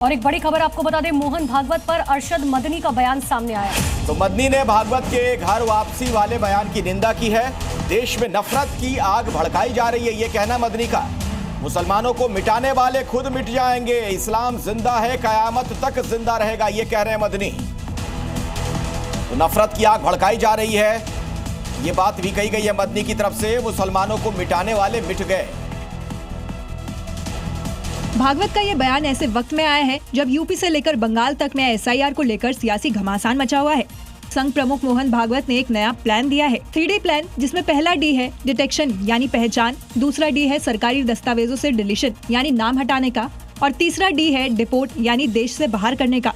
और एक बड़ी खबर आपको बता दें, मोहन भागवत पर अरशद मदनी का बयान सामने आया। तो मदनी ने भागवत के घर वापसी वाले बयान की निंदा की है। देश में नफरत की आग भड़काई जा रही है, ये कहना मदनी का। मुसलमानों को मिटाने वाले खुद मिट जाएंगे, इस्लाम जिंदा है, कयामत तक जिंदा रहेगा, ये कह रहे हैं मदनी। तो नफरत की आग भड़काई जा रही है, ये बात भी कही गई है मदनी की तरफ से। मुसलमानों को मिटाने वाले मिट गए। भागवत का ये बयान ऐसे वक्त में आया है जब यूपी से लेकर बंगाल तक में SIR को लेकर सियासी घमासान मचा हुआ है। संघ प्रमुख मोहन भागवत ने एक नया प्लान दिया है, 3D प्लान, जिसमें पहला D है डिटेक्शन यानी पहचान, दूसरा D है सरकारी दस्तावेजों से डिलीशन यानी नाम हटाने का, और तीसरा D है डिपोर्ट यानी देश से बाहर करने का।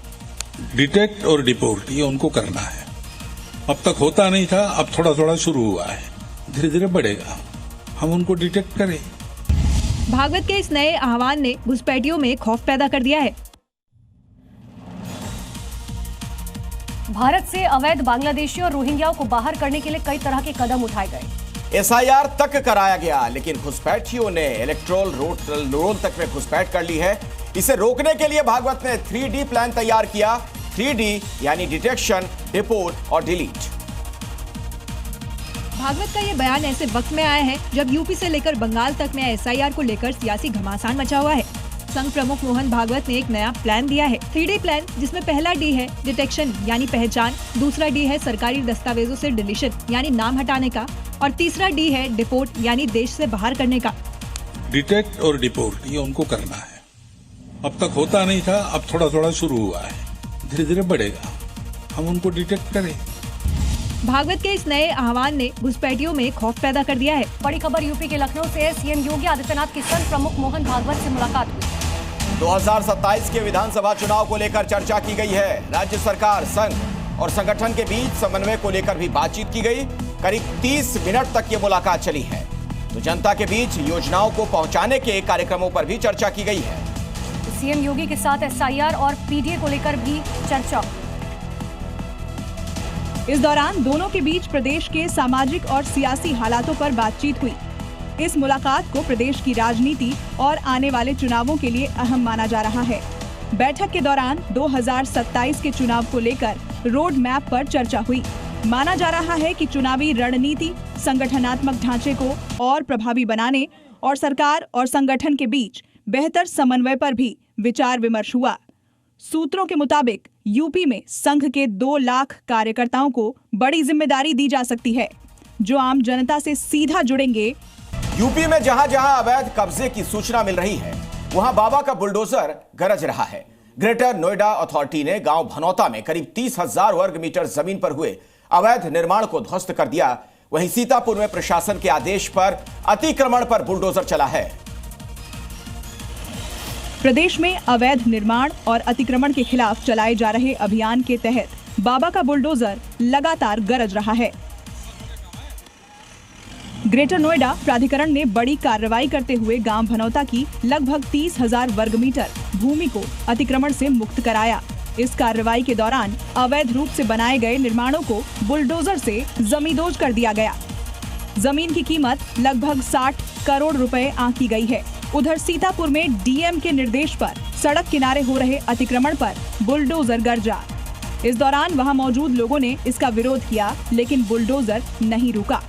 डिटेक्ट और डिपोर्ट ये उनको करना है। अब तक होता नहीं था, अब थोड़ा थोड़ा शुरू हुआ है, धीरे धीरे बढ़ेगा। हम उनको डिटेक्ट करें। भागवत के इस नए आह्वान ने घुसपैठियों में खौफ पैदा कर दिया है। भारत से अवैध बांग्लादेशियों और रोहिंग्याओं को बाहर करने के लिए कई तरह के कदम उठाए गए। SIR तक कराया गया, लेकिन घुसपैठियों ने इलेक्ट्रोल रोल तक में घुसपैठ कर ली है। इसे रोकने के लिए भागवत ने 3D प्लान तैयार किया। 3D यानी डिटेक्शन, डिपोर्ट और डिलीट। भागवत का ये बयान ऐसे वक्त में आया है जब यूपी से लेकर बंगाल तक में SIR को लेकर सियासी घमासान मचा हुआ है। संघ प्रमुख मोहन भागवत ने एक नया प्लान दिया है, 3D प्लान, जिसमें पहला D है डिटेक्शन यानी पहचान, दूसरा D है सरकारी दस्तावेजों से डिलीशन यानी नाम हटाने का, और तीसरा D है डिपोर्ट यानी देश से बाहर करने का। डिटेक्ट और डिपोर्ट ये उनको करना है। अब तक होता नहीं था, अब थोड़ा थोड़ा शुरू हुआ है, धीरे धीरे बढ़ेगा। हम उनको डिटेक्ट करें। भागवत के इस नए आह्वान ने घुसपैठियों में खौफ पैदा कर दिया है। बड़ी खबर यूपी के लखनऊ से। सीएम योगी आदित्यनाथ की संघ प्रमुख मोहन भागवत से मुलाकात हुई। 2027 के विधानसभा चुनाव को लेकर चर्चा की गई है। राज्य सरकार, संघ और संगठन के बीच समन्वय को लेकर भी बातचीत की गई। करीब 30 मिनट तक ये मुलाकात चली है। तो जनता के बीच योजनाओं को पहुंचाने के कार्यक्रमों पर भी चर्चा की गई है। सीएम योगी के साथ SIR और PDA को लेकर भी चर्चा। इस दौरान दोनों के बीच प्रदेश के सामाजिक और सियासी हालातों पर बातचीत हुई। इस मुलाकात को प्रदेश की राजनीति और आने वाले चुनावों के लिए अहम माना जा रहा है। बैठक के दौरान 2027 के चुनाव को लेकर रोड मैप पर चर्चा हुई। माना जा रहा है कि चुनावी रणनीति, संगठनात्मक ढांचे को और प्रभावी बनाने और सरकार और संगठन के बीच बेहतर समन्वय पर भी विचार विमर्श हुआ। सूत्रों के मुताबिक यूपी में संघ के 2 लाख कार्यकर्ताओं को बड़ी जिम्मेदारी दी जा सकती है, जो आम जनता से सीधा जुड़ेंगे। यूपी में जहां जहां अवैध कब्जे की सूचना मिल रही है, वहां बाबा का बुलडोजर गरज रहा है। ग्रेटर नोएडा अथॉरिटी ने गांव भनौता में करीब 30,000 वर्ग मीटर जमीन पर हुए अवैध निर्माण को ध्वस्त कर दिया। वहीं सीतापुर में प्रशासन के आदेश पर अतिक्रमण पर बुलडोजर चला है। प्रदेश में अवैध निर्माण और अतिक्रमण के खिलाफ चलाए जा रहे अभियान के तहत बाबा का बुलडोजर लगातार गरज रहा है। ग्रेटर नोएडा प्राधिकरण ने बड़ी कार्रवाई करते हुए गांव भनौता की लगभग 30,000 वर्ग मीटर भूमि को अतिक्रमण से मुक्त कराया। इस कार्रवाई के दौरान अवैध रूप से बनाए गए निर्माणों को बुलडोजर से जमींदोज कर दिया गया। जमीन की कीमत लगभग 60 करोड़ रुपए आंकी गई है। उधर सीतापुर में DM के निर्देश पर सड़क किनारे हो रहे अतिक्रमण पर बुलडोजर गरजा। इस दौरान वहां मौजूद लोगों ने इसका विरोध किया, लेकिन बुलडोजर नहीं रुका।